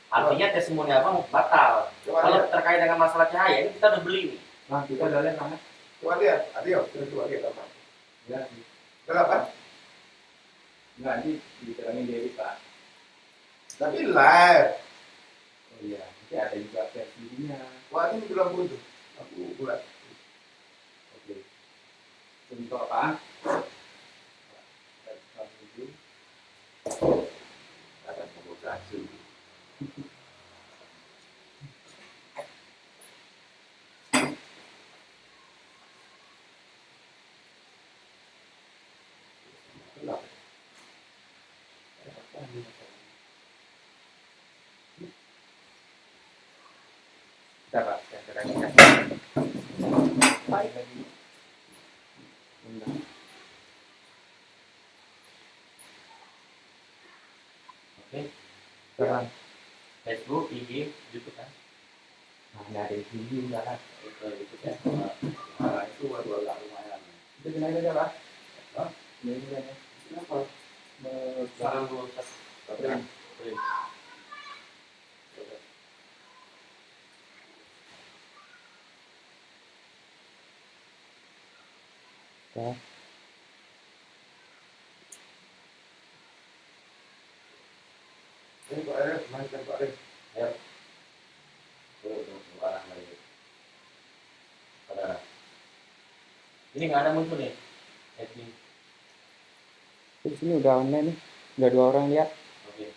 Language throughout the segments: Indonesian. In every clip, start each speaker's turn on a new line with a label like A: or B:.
A: Artinya testimoni abang batal. Kalau terkait dengan masalah cahaya ini kita udah beli nih.
B: Nah, kita udah lihat mana?
C: Coba lihat, adio, coba lihat apa?
B: Ya,
C: Kenapa?
B: enggak ini diterangin dari Pak.
C: Tapi live.
B: Oh iya, nanti ada juga versinya.
C: Wah ini bilang buntu. Aku bulat.
B: Oke. Untuk apa?
C: Ada provokasi.
B: Kita Pak, yang terangin. Baik lagi.
A: Oke.
B: Terang.
A: Facebook, IG, YouTube kan.
B: Nah, dari sini udah kan.
A: Itu YouTube ya.
C: Nah itu waduh agak lumayan.
B: Itu kenapa aja Pak?
C: Hah?
B: Ini aja.
C: Kenapa?
A: Sekarang dulu
B: Terang. Ya.
C: Ini Pak Arief, mainkan Pak Arief.
A: Ayo. Tunggu arah lagi. Saudara. Ini nggak ada muncul nih. Admin.
B: Di sini udah online nih. Udah 2 orang lihat.
A: Oke.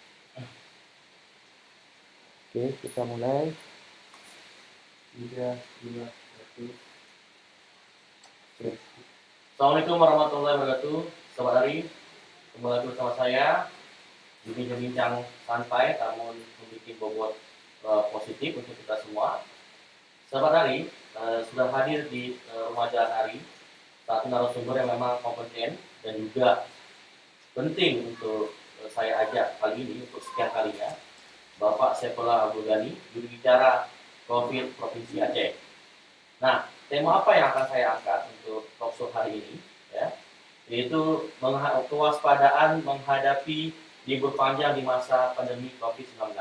B: Oke, kita mulai. 3, 2, 1. Oke.
A: Assalamualaikum warahmatullahi wabarakatuh. Sobat Ari, kembali lagi bersama saya di bincang-bincang santai namun memiliki bobot positif untuk kita semua. Sahabat Ari, sudah hadir di rumah jalan Ari satu narasumber yang memang kompeten dan juga penting untuk saya ajak kali ini untuk sekian kalinya, Bapak Saifullah Abdul Ghani, juru bicara COVID Provinsi Aceh. Nah, tema apa yang akan saya angkat untuk talkshow hari ini, ya, yaitu kewaspadaan menghadapi libur panjang di masa pandemi COVID-19.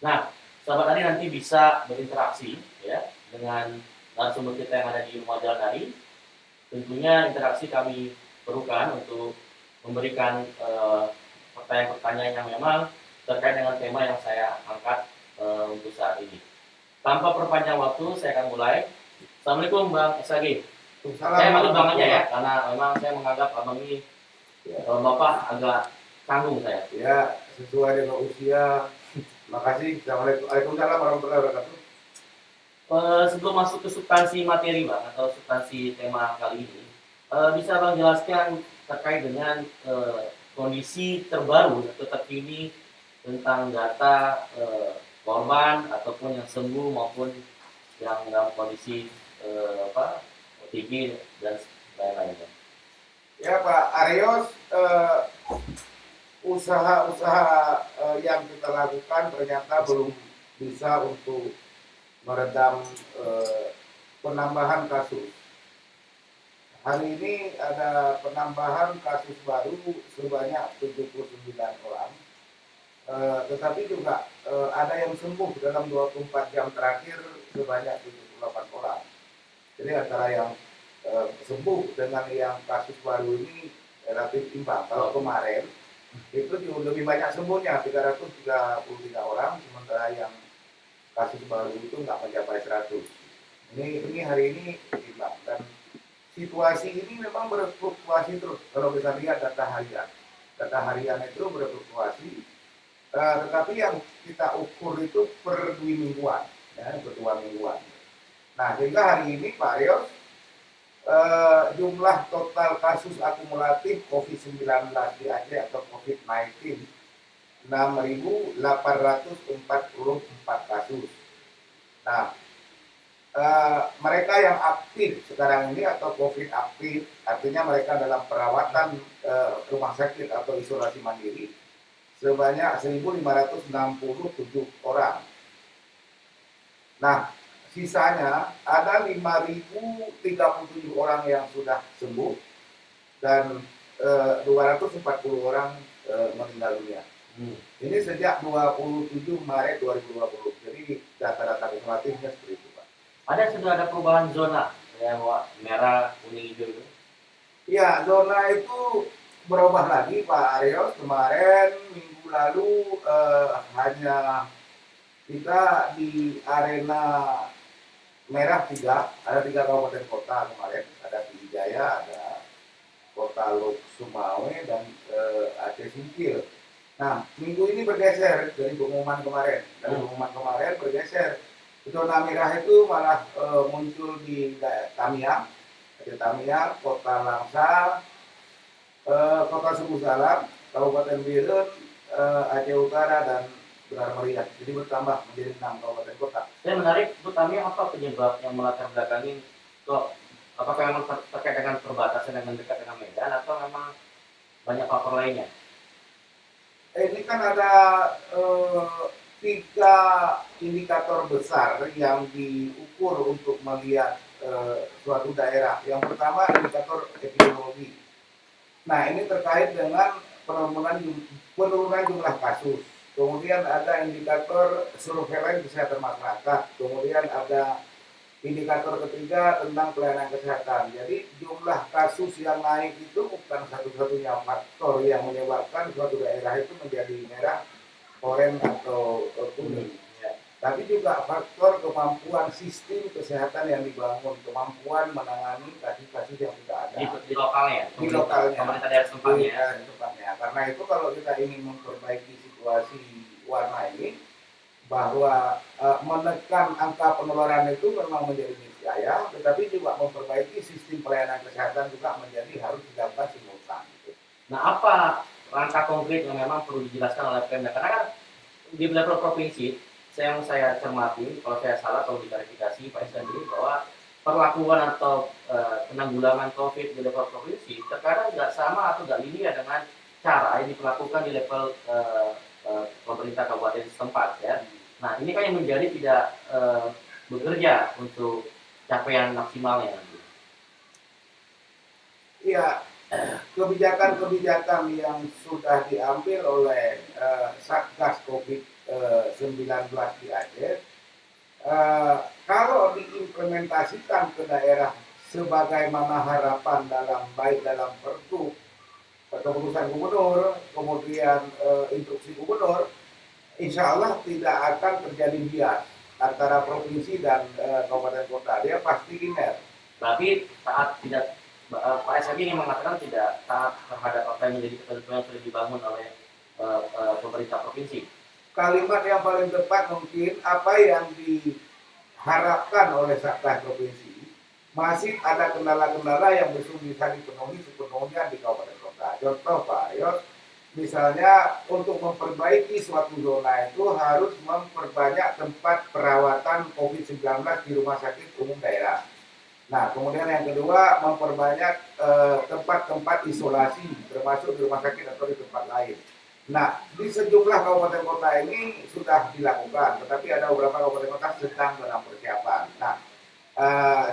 A: Nah, sahabat Ari nanti bisa berinteraksi ya dengan narasumber kita yang ada di rumah jalan Ari. Tentunya interaksi kami perlukan untuk memberikan pertanyaan-pertanyaan yang memang terkait dengan tema yang saya angkat untuk saat ini. Tanpa perpanjang waktu, saya akan mulai. Assalamualaikum Bang SAG. Saya manggil Bang aja ya, karena memang saya menganggap Abang ini Bapak agak tanggung saya.
C: Ya, sesuai dengan usia. Makasih. Assalamualaikum. Waalaikumsalam warahmatullahi wabarakatuh.
A: Sebelum masuk ke substansi materi Bang, atau substansi tema kali ini, bisa Bang jelaskan terkait dengan kondisi terbaru atau terkini tentang data korban ataupun yang sembuh maupun yang dalam kondisi OTG dan lain-lainnya.
C: Ya Pak Arios, usaha-usaha yang kita lakukan ternyata belum bisa untuk meredam penambahan kasus. Hari ini ada penambahan kasus baru sebanyak 79 orang. Tetapi juga ada yang sembuh dalam 24 jam terakhir sebanyak 78 orang. Jadi antara yang sembuh dengan yang kasus baru ini relatif imbang. Kalau kemarin itu lebih banyak sembuhnya 333 orang, sementara yang kasus baru itu nggak mencapai 100. Ini hari ini imbang, dan situasi ini memang berfluktuasi terus. Kalau kita lihat data harian itu berfluktuasi. Tetapi yang kita ukur itu per 2 mingguan, ya, per 2 mingguan. Nah, sehingga hari ini Pak Arios, jumlah total kasus akumulatif COVID-19 di Aceh atau COVID-19 6.844 kasus. Nah, mereka yang aktif sekarang ini atau COVID aktif, artinya mereka dalam perawatan rumah sakit atau isolasi mandiri, sebanyak 1.567 orang. Nah, sisanya ada 5.037 orang yang sudah sembuh dan 240 orang meninggal dunia. Ini sejak 27 Maret 2020. Jadi data-data kumulatifnya seperti itu, Pak.
A: Sudah ada perubahan zona yang merah, kuning, hijau itu?
C: Ya, zona itu berubah lagi Pak Aryo. Kemarin minggu lalu hanya kita di arena merah tiga, ada 3 kabupaten kota kemarin, ada Pidijaya, ada Kota Lok Sumawe dan Aceh Singkil. Nah, minggu ini bergeser dari pengumuman kemarin. Dari pengumuman kemarin bergeser. Zona merah itu malah muncul di Tamiang, Aceh Tamiang, Kota Langsa, Kota Suku Salam, Kabupaten Biren, Aceh Utara dan Benar Meriah. Jadi bertambah menjadi 6 kabupaten kota.
A: Saya menarik, Bu Tami, apa penyebab yang melatar belakangi kok? Apakah memang terkait dengan perbatasan dengan dekat dengan Medan atau memang banyak faktor lainnya?
C: Ini kan ada 3 indikator besar yang diukur untuk melihat suatu daerah. Yang pertama indikator epidemiologi. Nah, ini terkait dengan penurunan jumlah kasus. Kemudian ada indikator surveillance kesehatan masyarakat. Kemudian ada indikator ketiga tentang pelayanan kesehatan. Jadi jumlah kasus yang naik itu bukan satu-satunya faktor yang menyebabkan suatu daerah itu menjadi merah, oranye atau kuning. Tapi juga faktor kemampuan sistem kesehatan yang dibangun, kemampuan menangani kasus-kasus yang sudah ada
A: Di lokalnya?
C: di lokalnya,
A: pemerintah daerah tempatnya.
C: Karena itu kalau kita ingin memperbaiki situasi warna ini, bahwa menekan angka penularan itu memang menjadi niscaya, tetapi juga memperbaiki sistem pelayanan kesehatan juga menjadi harus dilakukan simultan.
A: Nah, apa langkah konkret yang memang perlu dijelaskan oleh Pemda? Karena kan di level provinsi, yang saya cermati, kalau saya salah, kalau diklarifikasi Pak Isdandi, bahwa perlakuan atau penanggulangan COVID di level provinsi terkadang nggak sama atau nggak linear dengan cara yang diperlakukan di level pemerintah kabupaten setempat, ya. Nah, ini kan yang menjadi tidak bekerja untuk capaian maksimalnya nanti.
C: Iya, kebijakan-kebijakan yang sudah diambil oleh Satgas COVID-19 di Aceh, kalau diimplementasikan ke daerah sebagaimana harapan baik dalam pergub keputusan gubernur, kemudian instruksi gubernur, insya Allah tidak akan terjadi bias antara provinsi dan kabupaten kota. Dia pasti linear.
A: Tapi saat tidak Pak SMI ingin mengatakan tidak taat terhadap apa yang menjadi ketentuan yang sudah dibangun oleh pemerintah provinsi.
C: Kalimat yang paling tepat mungkin apa yang diharapkan oleh Satgas provinsi, masih ada kendala-kendala yang belum bisa dipenuhi sepenuhnya di kabupaten kota. Contoh Pak Ayos, misalnya untuk memperbaiki suatu zona itu harus memperbanyak tempat perawatan COVID-19 di rumah sakit umum daerah. Nah, kemudian yang kedua memperbanyak tempat-tempat isolasi, termasuk di rumah sakit atau di tempat lain. Nah, di sejumlah kabupaten kota ini sudah dilakukan, tetapi ada beberapa kabupaten kota sedang dalam persiapan. Nah,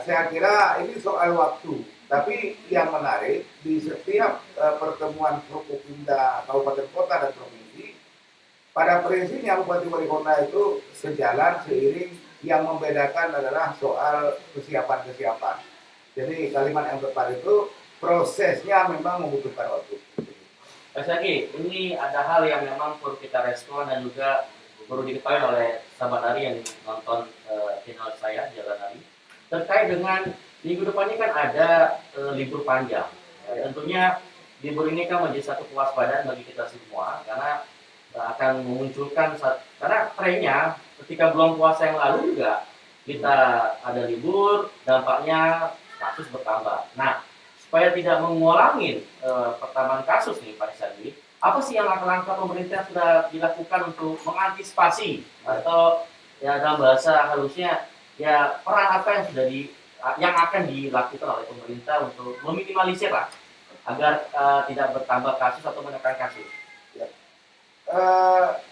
C: saya kira ini soal waktu. Tapi yang menarik, di setiap pertemuan Forkopimda kabupaten kota dan provinsi, pada prinsipnya bupati wali kota itu sejalan seiring, yang membedakan adalah soal kesiapan-kesiapan. Jadi kalimat yang tepat itu prosesnya memang membutuhkan waktu.
A: Pak Syaki, ini ada hal yang memang perlu kita respon dan juga perlu diketahui oleh sahabat Ari yang nonton channel saya Jalan Ari. Terkait dengan minggu depan ini kan ada libur panjang. Tentunya libur ini kan menjadi satu kewaspadaan bagi kita semua karena akan memunculkan, karena trennya ketika bulan puasa yang lalu juga kita ada libur, dampaknya kasus bertambah. Nah, supaya tidak mengulangi pertambahan kasus nih Pak Isdandi, apa sih yang langkah-langkah pemerintah sudah dilakukan untuk mengantisipasi atau ya dalam bahasa halusnya ya peran apa yang akan dilakukan oleh pemerintah untuk meminimalisir lah agar tidak bertambah kasus atau menekan kasus?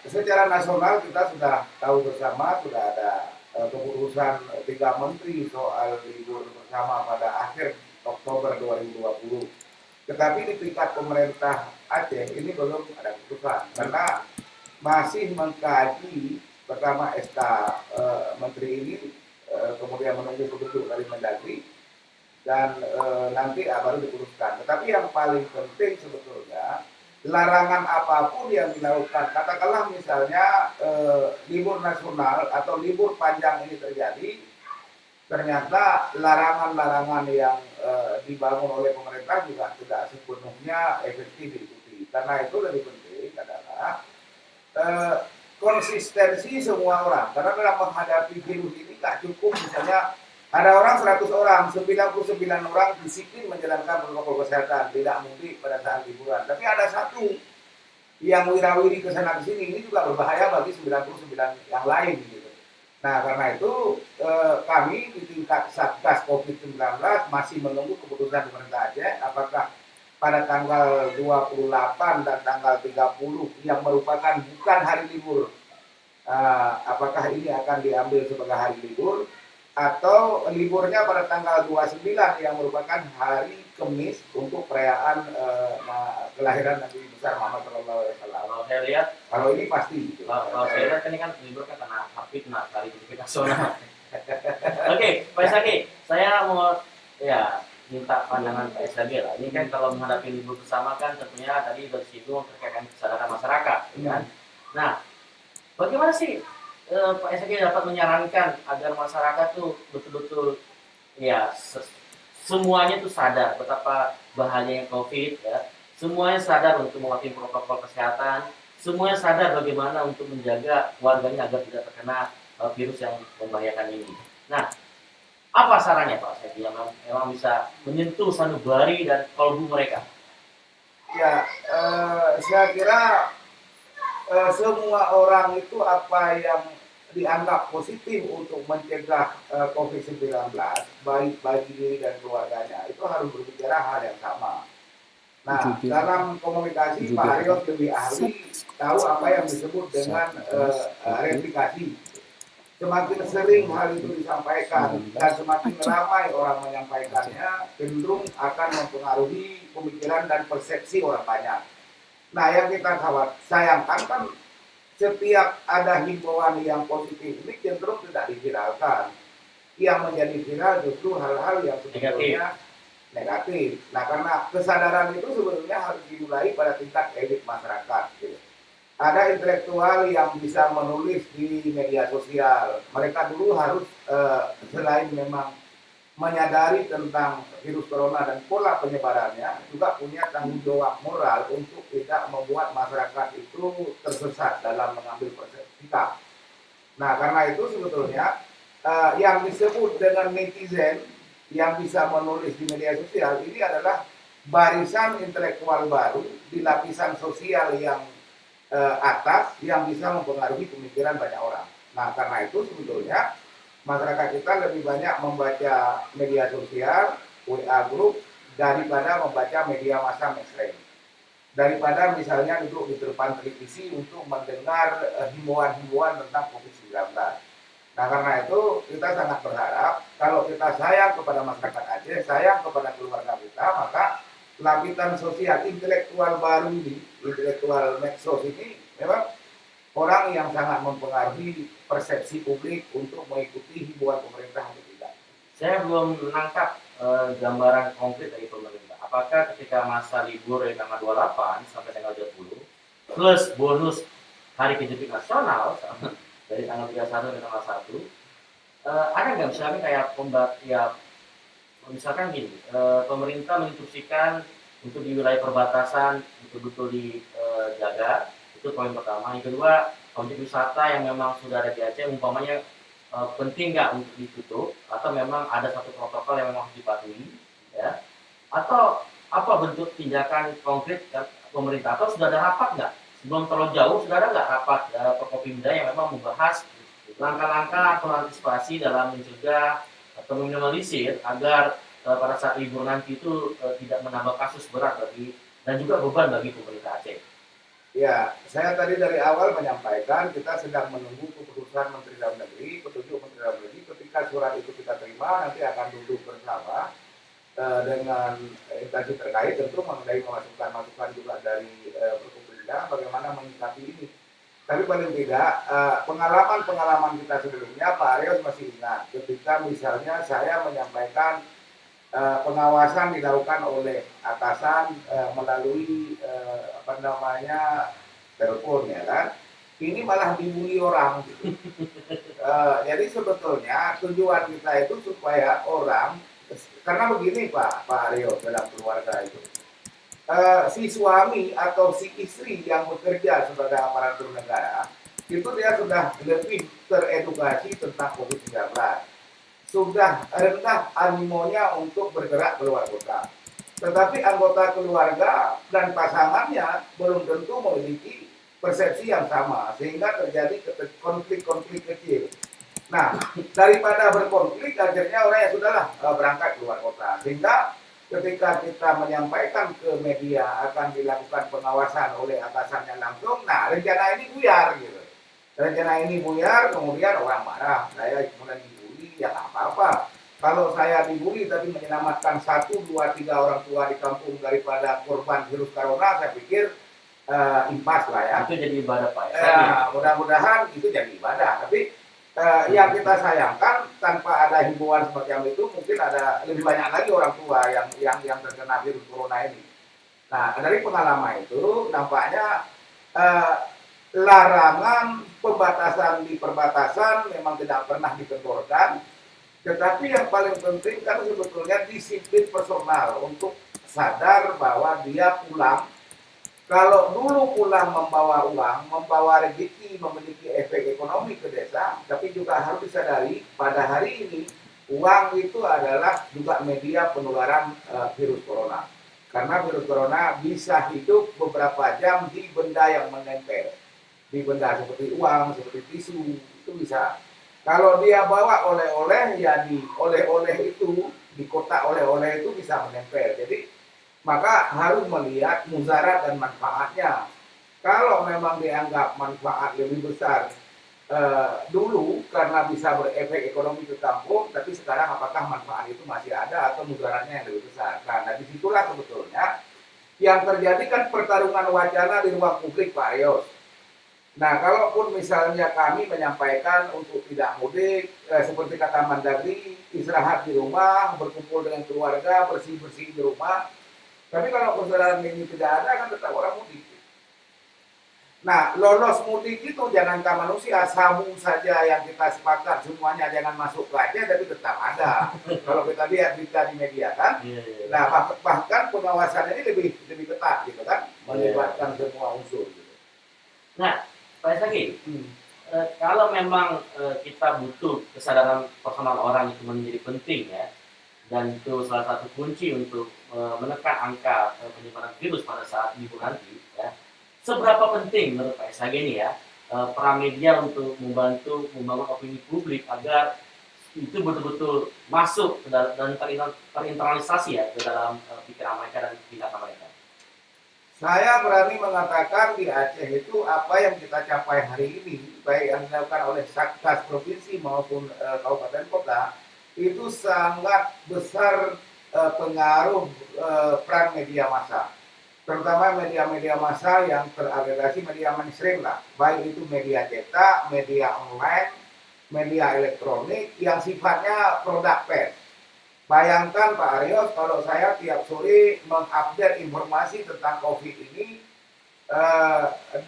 C: Secara nasional kita sudah tahu bersama, sudah ada keputusan 3 menteri soal libur bersama pada akhir Oktober 2020. Tetapi di tingkat pemerintah Aceh ini belum ada keputusan karena masih mengkaji pertama SK Menteri ini, kemudian menunggu petunjuk dari Mendagri, dan nanti baru diputuskan. Tetapi yang paling penting sebetulnya larangan apapun yang dilakukan, katakanlah misalnya libur nasional atau libur panjang ini terjadi, ternyata larangan-larangan yang dibangun oleh pemerintah juga tidak sepenuhnya efektif diikuti. Karena itu lebih penting adalah konsistensi semua orang. Karena dalam menghadapi virus ini tak cukup misalnya ada orang 100 orang, 99 orang disiplin menjalankan protokol kesehatan, tidak mudik pada saat liburan. Tapi ada satu yang wirawiri ke sana ke sini, ini juga berbahaya bagi 99 yang lain gitu. Nah, karena itu kami di tingkat Satgas COVID-19 masih menunggu keputusan pemerintah Aceh apakah pada tanggal 28 dan tanggal 30 yang merupakan bukan hari libur, apakah ini akan diambil sebagai hari libur atau liburnya pada tanggal 29 yang merupakan hari Kamis untuk perayaan kelahiran Nabi besar Muhammad SAW.
A: Kalau saya lihat,
C: Kalau ini pasti.
A: kalau saya lihat ini kan libur kan karena Hafidna kali ini nasional. Oke, Pak Isaki, saya mau minta pandangan Pak Isaki lah. Ini kan kalau menghadapi libur bersama kan tentunya tadi bersinggung terkait dengan kesadaran masyarakat, kan? Nah, bagaimana sih Pak Isaki dapat menyarankan agar masyarakat tuh betul-betul semuanya tuh sadar betapa bahayanya COVID, ya. Semuanya sadar untuk mematuhi protokol kesehatan, semuanya sadar bagaimana untuk menjaga warganya agar tidak terkena virus yang membahayakan ini. Nah, apa sarannya Pak Isaki yang memang bisa menyentuh sanubari dan kalbu mereka?
C: Ya, saya kira semua orang itu apa yang dianggap positif untuk mencegah COVID-19, baik bagi diri dan keluarganya, itu harus berbicara hal yang sama. Nah, dalam komunikasi Pak Haryo lebih ahli tahu apa yang disebut dengan replikasi. Semakin sering hal itu disampaikan dan semakin ramai orang menyampaikannya, cenderung akan mempengaruhi pemikiran dan persepsi orang banyak. Nah, yang kita sayangkan kan setiap ada himbauan yang positif ini cenderung tidak diviralkan. Yang menjadi viral justru hal-hal yang sebetulnya negatif. Nah, karena kesadaran itu sebenarnya harus dimulai pada tingkat elit masyarakat. Gitu. Ada intelektual yang bisa menulis di media sosial. Mereka dulu harus selain memang menyadari tentang virus corona dan pola penyebarannya, juga punya tanggung jawab moral untuk tidak membuat masyarakat itu tersesat dalam mengambil sikap. Nah, karena itu sebetulnya yang disebut dengan netizen yang bisa menulis di media sosial ini adalah barisan intelektual baru di lapisan sosial yang atas yang bisa mempengaruhi pemikiran banyak orang. Nah, karena itu sebetulnya masyarakat kita lebih banyak membaca media sosial, WA group, daripada membaca media massa mainstream. Daripada misalnya duduk di depan televisi untuk mendengar himbauan-himbauan tentang COVID-19. Nah, karena itu kita sangat berharap kalau kita sayang kepada masyarakat Aceh, sayang kepada keluarga kita, maka lapisan sosial intelektual baru ini, intelektual medsos ini memang orang yang sangat mempengaruhi persepsi publik untuk mengikuti himbauan pemerintah atau tidak.
A: Saya belum menangkap gambaran konkret dari pemerintah. Apakah ketika masa libur dari tanggal 28 sampai tanggal 20 plus bonus hari kejepit nasional dari tanggal 31 ke tanggal 1, ada nggak misalnya kayak misalkan gini, pemerintah menginstruksikan untuk di wilayah perbatasan betul-betul dijaga, itu poin pertama. Yang kedua, objek wisata yang memang sudah ada di Aceh, umpamanya penting nggak untuk ditutup, atau memang ada satu protokol yang memang harus dipatuhi, ya? Atau apa bentuk tindakan konkret pemerintah? Atau sudah ada rapat nggak? Sebelum terlalu jauh, sudah ada nggak rapat Forkopimda yang memang membahas langkah-langkah atau antisipasi dalam mencegah atau meminimalisir agar pada saat libur nanti itu tidak menambah kasus berat dan juga beban bagi pemerintah Aceh.
C: Ya, saya tadi dari awal menyampaikan kita sedang menunggu keputusan Menteri Dalam Negeri, petunjuk Menteri Dalam Negeri. Ketika surat itu kita terima, nanti akan duduk bersama dengan instansi terkait, tentu mengenai masukan-masukan juga dari Forkopimda bagaimana menyikapi ini. Tapi paling tidak pengalaman-pengalaman kita sebelumnya Pak Arios masih ingat ketika misalnya saya menyampaikan pengawasan dilakukan oleh atasan melalui apa namanya telepon ya kan. Ini malah dibully orang gitu. Jadi sebetulnya tujuan kita itu supaya orang, karena begini Pak Aryo dalam keluarga itu, si suami atau si istri yang bekerja sebagai aparatur negara itu dia sudah lebih teredukasi tentang COVID-19, sudah rendah animonya untuk bergerak keluar kota. Tetapi anggota keluarga dan pasangannya belum tentu memiliki persepsi yang sama, sehingga terjadi konflik-konflik kecil. Nah, daripada berkonflik, akhirnya orang yang sudahlah berangkat keluar kota. Sehingga ketika kita menyampaikan ke media akan dilakukan pengawasan oleh atasannya langsung, nah rencana ini buyar gitu. Rencana ini buyar, kemudian orang marah, saya kemudian dibully, ya nggak apa-apa. Kalau saya dibully tapi menyelamatkan 1, 2, 3 orang tua di kampung daripada korban virus corona, saya pikir impas lah ya.
A: Itu jadi ibadah Pak.
C: Mudah-mudahan itu jadi ibadah. Tapi yang kita sayangkan tanpa ada himbauan semacam itu mungkin ada lebih banyak lagi orang tua yang terkena virus corona ini. Nah dari pengalaman itu nampaknya larangan pembatasan di perbatasan memang tidak pernah dikendorkan. Tetapi yang paling penting kan sebetulnya disiplin personal untuk sadar bahwa dia pulang. Kalau dulu pulang membawa uang, membawa rezeki, memiliki efek ekonomi ke desa, tapi juga harus disadari pada hari ini uang itu adalah juga media penularan virus corona. Karena virus corona bisa hidup beberapa jam di benda yang menempel. Di benda seperti uang, seperti tisu, itu bisa. Kalau dia bawa oleh-oleh, ya di oleh-oleh itu, di kotak oleh-oleh itu bisa menempel. Jadi maka harus melihat mudarat dan manfaatnya. Kalau memang dianggap manfaat lebih besar dulu karena bisa berefek ekonomi ke kampung, tapi sekarang apakah manfaat itu masih ada atau mudaratnya yang lebih besar? Karena disitulah sebetulnya yang terjadi kan pertarungan wacana di ruang publik Pak Arios. Nah, kalaupun misalnya kami menyampaikan untuk tidak mudik, seperti kata Mendagri, istirahat di rumah, berkumpul dengan keluarga, bersih-bersih di rumah. Tapi kalau persaudaraan ini tidak ada, kan tetap orang mudik. Nah, lolos mudik itu jangankan manusia, sabu saja yang kita sepakat semuanya jangan masuk ke Aceh, tapi tetap ada. Kalau kita lihat berita di media kan, nah bahkan pengawasan ini lebih ketat gitu kan, melibatkan semua unsur. Gitu.
A: Nah, Pak Sagi, kalau memang kita butuh kesadaran personal orang itu menjadi penting ya, dan itu salah satu kunci untuk menekan angka penyebaran virus pada saat minggu nanti ya. Seberapa penting menurut Pak SAG ini ya peran media untuk membantu membangun opini publik agar itu betul-betul masuk dan terinternalisasi ya ke dalam pikiran mereka dan tindakan mereka.
C: Saya berani mengatakan di Aceh itu apa yang kita capai hari ini, baik yang dilakukan oleh Satgas Provinsi maupun Kabupaten Kota, itu sangat besar pengaruh peran media massa, terutama media-media massa yang teragregasi media mainstream lah, baik itu media cetak, media online, media elektronik yang sifatnya produk pers. Bayangkan Pak Arios kalau saya tiap sore mengupdate informasi tentang COVID ini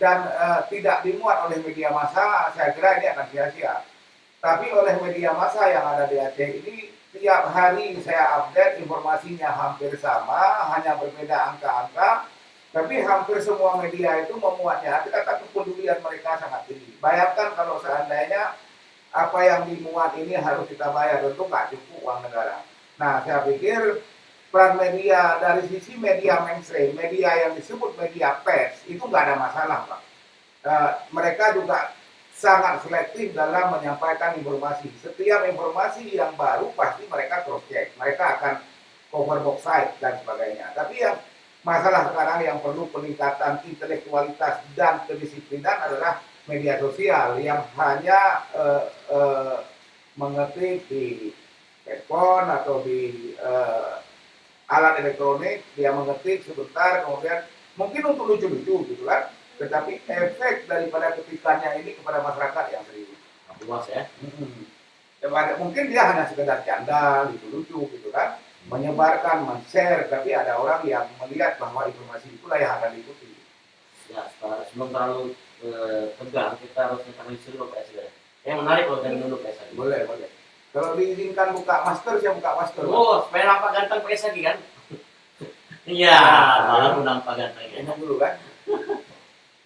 C: dan tidak dimuat oleh media massa, saya kira ini akan sia-sia. Tapi oleh media massa yang ada di Aceh ini, tiap hari saya update informasinya hampir sama, hanya berbeda angka-angka, tapi hampir semua media itu memuatnya. Kata kepedulian mereka sangat tinggi. Bayangkan kalau seandainya apa yang dimuat ini harus kita bayar, tentu nggak cukup uang negara. Nah, saya pikir peran media dari sisi media mainstream, media yang disebut media pers, itu nggak ada masalah, Pak. Mereka juga sangat selektif dalam menyampaikan informasi. Setiap informasi yang baru pasti mereka cross check. Mereka akan cover box site dan sebagainya. Tapi yang masalah sekarang yang perlu peningkatan intelektualitas dan kedisiplinan adalah media sosial yang hanya mengetik di handphone atau di alat elektronik, dia mengetik sebentar, kemudian mungkin untuk lucu-lucu gitu kan. tetapi efek daripada ketikannya ini kepada masyarakat yang serius.
A: luas ya.
C: Mungkin dia hanya sekedar canda, lucu-lucu gitu kan, menyebarkan, men-share, tapi ada orang yang melihat bahwa informasi itulah yang akan diikuti.
A: Ya, sebelum terlalu tegang, kita harus introduksi dulu Pak SD. Yang menarik kalau dari dulu Pak SD.
C: Boleh, boleh. Kalau diizinkan buka masker, saya buka masker.
A: Oh, supaya nampak ganteng Pak SD kan? Iya, malah nampak ganteng ya.
C: Minum dulu kan.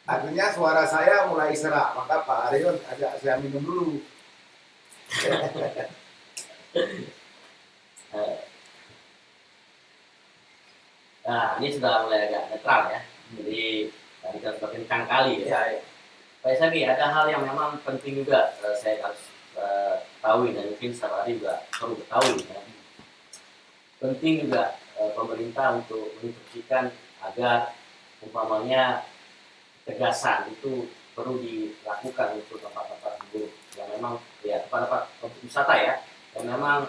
C: Artinya suara saya mulai serak, maka Pak Aryo ajak saya minum dulu.
A: Nah, ini sudah mulai agak netral ya. Jadi tadi kan sudah kencang kali ya.
C: Ya.
A: Pak Sagi, ada hal yang memang penting juga saya harus tahu dan mungkin Sarari juga perlu ketahui ya. Penting juga pemerintah untuk menginstruksikan agar umpamanya tegasan itu perlu dilakukan untuk tempat-tempat libur yang memang ya tempat-tempat wisata ya yang memang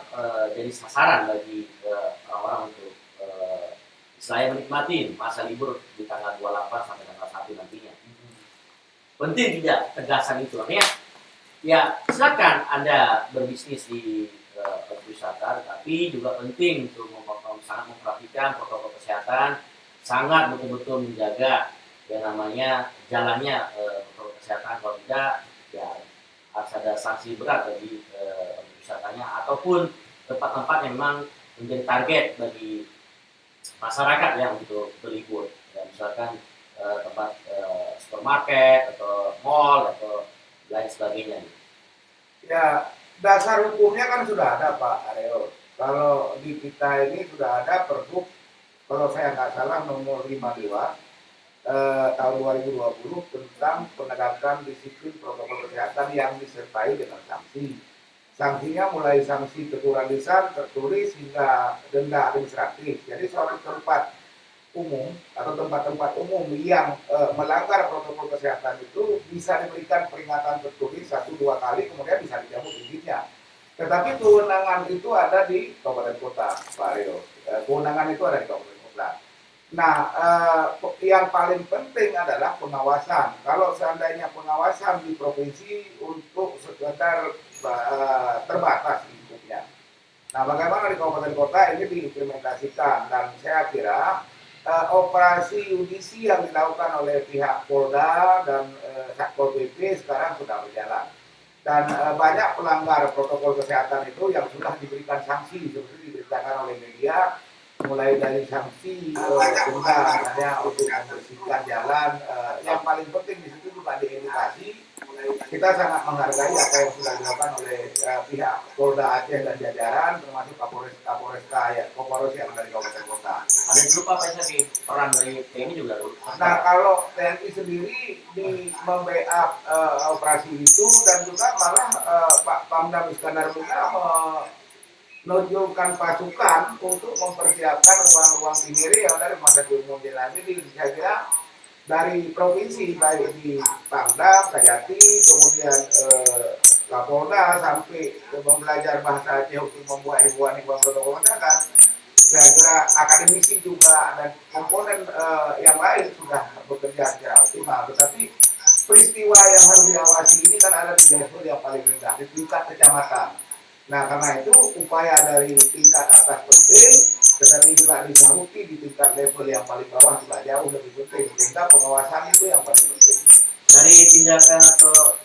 A: jadi sasaran bagi orang-orang untuk saya menikmati masa libur di tanggal 28 sampai tanggal 1 nantinya. Penting tidak tegasan itu, artinya ya silakan Anda berbisnis di wisata, tapi juga penting untuk sangat memperhatikan protokol kesehatan, sangat betul-betul menjaga yang namanya jalannya protokol kesehatan. Kalau tidak ya harus ada sanksi berat bagi wisatanya ataupun tempat-tempat yang memang menjadi target bagi masyarakat yang untuk berlibur ya, misalkan tempat supermarket atau mall atau lain sebagainya.
C: Ya, dasar hukumnya kan sudah ada Pak Aryo. Kalau di kita ini sudah ada Pergub, kalau saya nggak salah nomor 52 tahun 2020 tentang penegakan disiplin protokol kesehatan yang disertai dengan sanksi. Sanksinya mulai sanksi teguran lisan, tertulis hingga denda administratif. Jadi suatu tempat umum atau tempat-tempat umum yang melanggar protokol kesehatan itu bisa diberikan peringatan tertulis 1-2 kali, kemudian bisa dicabut izinnya. Tetapi kewenangan itu ada di kabupaten kota, Pak Aryo. Kewenangan itu ada di kabupaten kota. Nah, yang paling penting adalah pengawasan. Kalau seandainya pengawasan di provinsi untuk sekedar terbatas lingkupnya. Nah, bagaimana di kabupaten kota ini diimplementasikan, dan saya kira operasi yudisi yang dilakukan oleh pihak Polda dan Satpol PP sekarang sudah berjalan. Dan banyak pelanggar protokol kesehatan itu yang sudah diberikan sanksi seperti diberitakan oleh media, mulai dari sanksi denda misalnya untuk membersihkan jalan. Yang paling penting di situ juga diedukasi. Kita sangat menghargai apa yang sudah dilakukan oleh pihak Polda Aceh dan jajaran, termasuk Kapolres yang dari kabupaten kota.
A: Ada juga Pak Sagi peran dari TNI juga.
C: Nah, kalau TNI sendiri di membackup operasi itu, dan juga malah Pak Pangdam Iskandar Muda menunjukkan pasukan untuk mempersiapkan ruang-ruang pinggir yang dari Rumah Sakit Umum Jalan ini. Saya kira dari provinsi, baik di Pangdam, Kajati, kemudian Kapolda, sampai belajar bahasa Aceh untuk membuat himbauan-himbauan protokol kesehatan, saya kira akademisi juga dan komponen yang lain sudah bekerja secara optimal. Tetapi peristiwa yang harus diawasi ini kan ada di level yang paling rendah, di tingkat kecamatan. Nah, karena itu upaya dari tingkat atas penting, tetapi juga disahuti di tingkat level yang paling bawah juga jauh lebih penting. Sehingga pengawasan itu yang paling penting.
A: Dari tindakan atau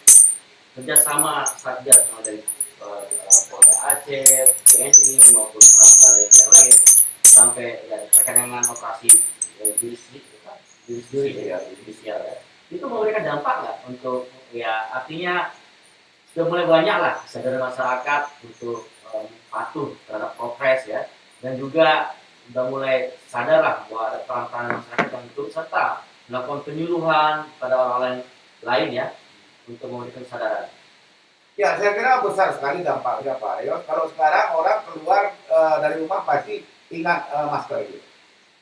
A: kerjasama Satgas dari Polda Aceh, TNI maupun peran yang lain sampai ya, terkait dengan operasi judisial ya, itu memberikan dampak nggak untuk ya artinya sudah mulai banyak lah sadar masyarakat untuk patuh terhadap prokes ya, dan juga sudah mulai sadar lah bahwa ada peran-peran masyarakat yang turut serta melakukan penyuluhan pada orang lain ya untuk memberikan kesadaran.
C: Ya, saya kira besar sekali dampaknya Pak Aryo. Kalau sekarang orang keluar dari rumah pasti ingat masker gitu.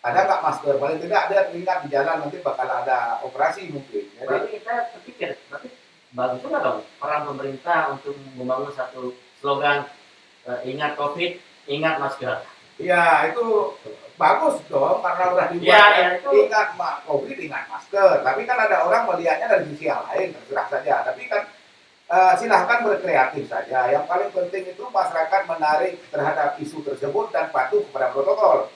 C: Ada nggak masker? Paling tidak dia ingat di jalan nanti bakal ada operasi mungkin. Jadi
A: Berarti kita berpikir, berarti bagus juga dong peran pemerintah untuk membangun satu slogan ingat COVID, ingat masker.
C: Ya itu bagus dong karena udah dibuat
A: Ya,
C: kan.
A: ya, itu.
C: Ingat COVID, ingat masker. Tapi kan ada orang melihatnya dari sisi yang lain, terserah saja. Tapi kan silahkan berkreatif saja. Yang paling penting itu masyarakat menarik terhadap isu tersebut dan patuh kepada protokol.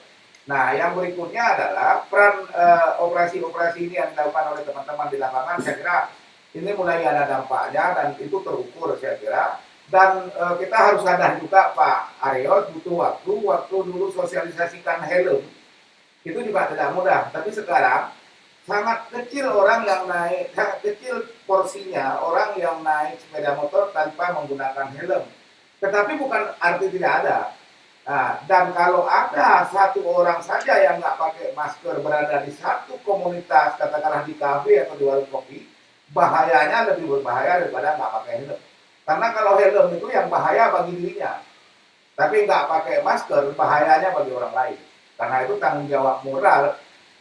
C: Nah, yang berikutnya adalah peran operasi-operasi ini yang dilakukan oleh teman-teman di lapangan. Saya kira ini mulai ada dampaknya dan itu terukur saya kira. Dan kita harus sadar juga Pak Aryo butuh waktu dulu sosialisasikan helm itu juga tidak mudah. Tapi sekarang sangat kecil orang yang naik, sangat kecil porsinya orang yang naik sepeda motor tanpa menggunakan helm. Tetapi bukan arti tidak ada. Nah, dan kalau ada satu orang saja yang nggak pakai masker berada di satu komunitas, katakanlah di kafe atau di warung kopi, bahayanya lebih berbahaya daripada nggak pakai helm. Karena kalau helm itu yang bahaya bagi dirinya, tapi nggak pakai masker bahayanya bagi orang lain. Karena itu tanggung jawab moral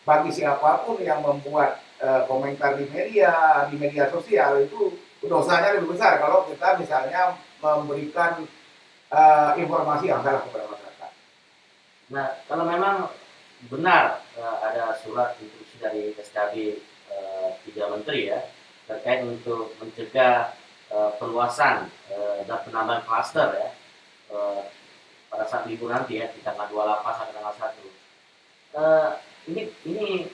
C: bagi siapapun yang membuat komentar di media sosial itu dosanya lebih besar kalau kita misalnya memberikan informasi yang salah kepada masyarakat.
A: Nah, kalau memang benar ada surat instruksi dari SKB 3 Menteri ya terkait untuk mencegah perluasan dan penambahan klaster ya pada saat libur nanti ya di tanggal 28 sampai tanggal 1. Ini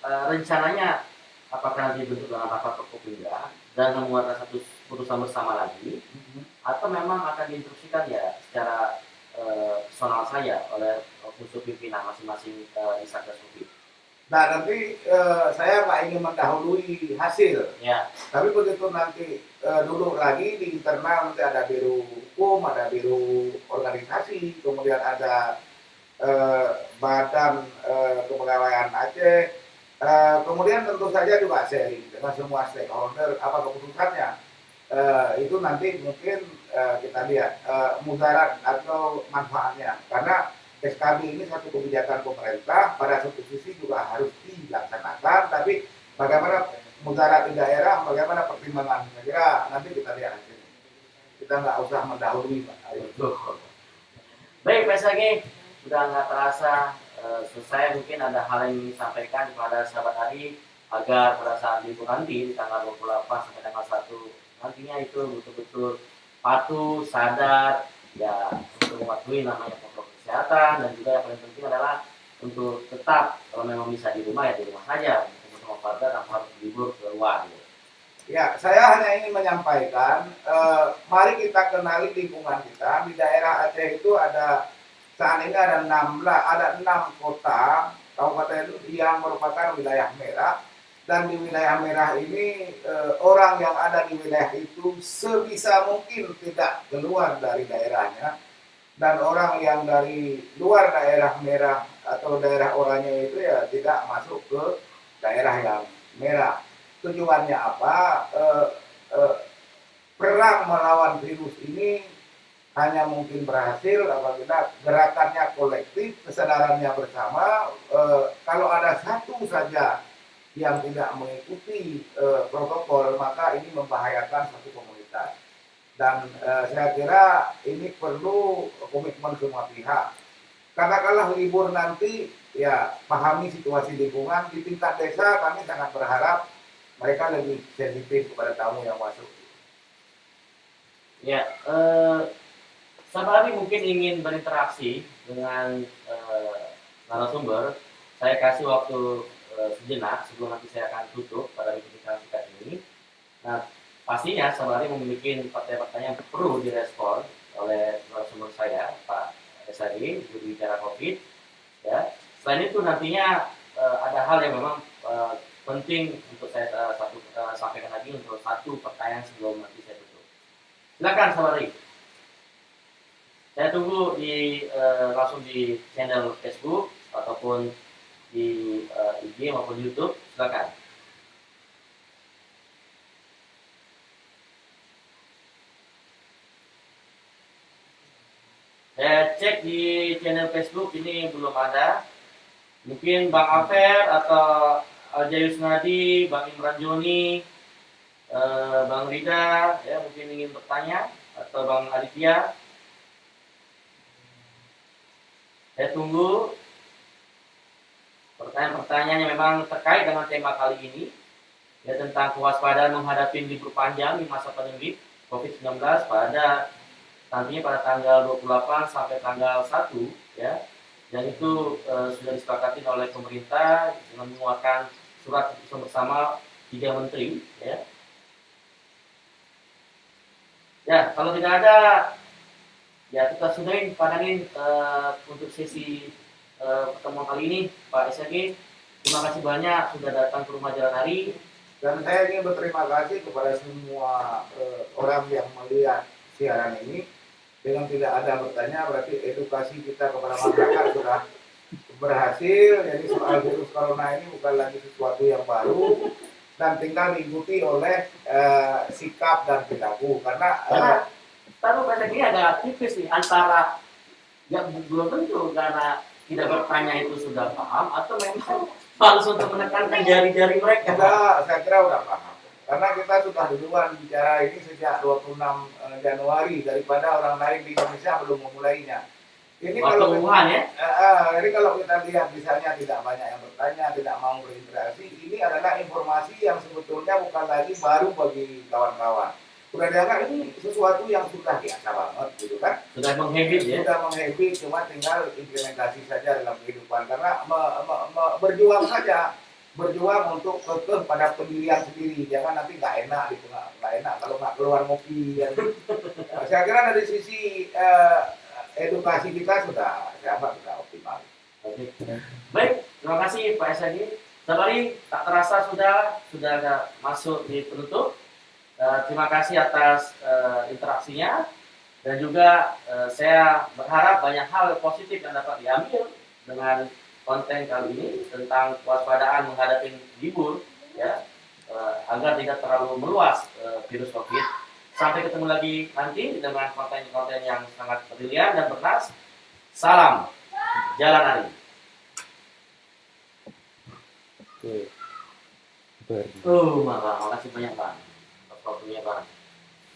A: rencananya apakah nanti dibentuk dalam rapat Forkopimda dan mengeluarkan satu putusan bersama lagi atau memang akan diinstruksikan ya secara personal saya oleh unsur pimpinan masing-masing di Satgas Covid.
C: Nah nanti saya nggak ingin mendahului hasil,
A: Ya,
C: tapi begitu nanti duduk lagi di internal nanti ada biro hukum, ada biro organisasi, kemudian ada badan kepegawaian Aceh, kemudian tentu saja juga sharing dengan semua stakeholder apa keputusannya. Itu nanti mungkin kita lihat mudarat atau manfaatnya karena SKB ini satu kebijakan pemerintah pada satu sisi juga harus dilaksanakan tapi bagaimana mudarat di daerah bagaimana pertimbangan saya kira nanti kita lihat hasilnya kita nggak usah mendahului Pak.
A: baik Pak Sagi, sudah nggak terasa selesai. Mungkin ada hal yang ingin disampaikan kepada sahabat Ari agar pada saat libur nanti di tanggal 28 sampai tanggal 1 nantinya itu betul-betul patuh, sadar ya untuk mematuhi namanya protokol kesehatan dan juga yang paling penting adalah untuk tetap kalau memang bisa di rumah ya di rumah saja untuk sama keluarga tanpa harus libur keluar. Gitu.
C: Ya, saya hanya ingin menyampaikan, mari kita kenali lingkungan kita. Di daerah Aceh itu ada saat ini ada 6 kota kabupaten yang merupakan wilayah merah. Dan di wilayah merah ini orang yang ada di wilayah itu sebisa mungkin tidak keluar dari daerahnya. Dan orang yang dari luar daerah merah atau daerah oranye itu ya tidak masuk ke daerah yang merah. Tujuannya apa? Perang melawan virus ini hanya mungkin berhasil apabila gerakannya kolektif, kesadarannya bersama. Kalau ada satu saja yang tidak mengikuti protokol, maka ini membahayakan satu komunitas. Dan saya kira ini perlu komitmen semua pihak. Katakanlah libur nanti, ya pahami situasi lingkungan. Di tingkat desa kami sangat berharap mereka lebih sensitif kepada tamu yang masuk.
A: Ya, sahabat Abi mungkin ingin berinteraksi dengan narasumber. Saya kasih waktu sejenak sebelum nanti saya akan tutup pada pembicaraan kita ini. Nah, pastinya sahabat Abi memiliki pertanyaan-pertanyaan yang perlu direspon oleh narasumber saya, Pak SAD, juru bicara COVID. Ya, selain itu nantinya ada hal yang memang penting untuk saya sampaikan lagi untuk satu pertanyaan sebelum nanti saya tutup. Silakan sahabat. Saya tunggu langsung di channel Facebook ataupun di IG maupun YouTube. Silakan. Saya cek di channel Facebook ini belum ada. Mungkin Bang Afer atau Aljayus Nadi, Bang Imran Joni, Bang Rida, ya mungkin ingin bertanya, atau Bang Aditya. Saya tunggu pertanyaan-pertanyaan yang memang terkait dengan tema kali ini, ya, tentang kewaspadaan menghadapi libur panjang di masa pandemi COVID-19 nantinya pada tanggal 28 sampai tanggal 1, ya. Dan itu sudah disepakati oleh pemerintah dengan mengeluarkan surat keputusan bersama 3 menteri, ya. Ya, kalau tidak ada, ya kita sudahin pandangin untuk sesi pertemuan kali ini, Pak SRG. Terima kasih banyak sudah datang ke rumah Jalan Hari.
C: Dan saya ingin berterima kasih kepada semua orang yang melihat siaran ini. Dengan tidak ada bertanya, berarti edukasi kita kepada masyarakat sudah berhasil. Jadi soal virus corona ini bukan lagi sesuatu yang baru dan tinggal diikuti oleh sikap dan perilaku. Karena
A: Taruh pada ini agak tipis nih antara yang belum tentu karena tidak bertanya itu sudah paham atau memang harus untuk menekankan jari-jari mereka.
C: saya kira udah paham. Karena kita sudah duluan bicara ini sejak 26 Januari daripada orang lain di Indonesia belum memulainya. Ini kalau
A: Wuhan, ya.
C: Jadi kalau kita lihat misalnya tidak banyak yang bertanya, tidak mau berinteraksi, ini adalah informasi yang sebetulnya bukan lagi baru bagi kawan-kawan. Sudah dianggap ini sesuatu yang sudah biasa banget, gitu kan?
A: Sudah menghabit, ya.
C: Sudah menghabit, cuma tinggal implementasi saja dalam kehidupan. Karena berjuang saja, berjuang untuk kekeh pada pendirian sendiri. Jangan nanti nggak enak, gitu, nggak enak kalau nggak keluar ngopi. Ya. Saya kira dari sisi edukasi kita sudah optimal.
A: Oke. Baik, terima kasih Pak SRG. Sabari, tak terasa sudah ada masuk di penutup. Terima kasih atas interaksinya dan juga saya berharap banyak hal positif yang dapat diambil dengan konten kali ini tentang kewaspadaan menghadapi libur, ya, agar tidak terlalu meluas virus COVID. Sampai ketemu lagi nanti dengan konten-konten yang sangat brilian dan bernas. Salam Jalan Hari.
B: Oke.
A: Makasih banyak Bang. Atas waktunya Bang.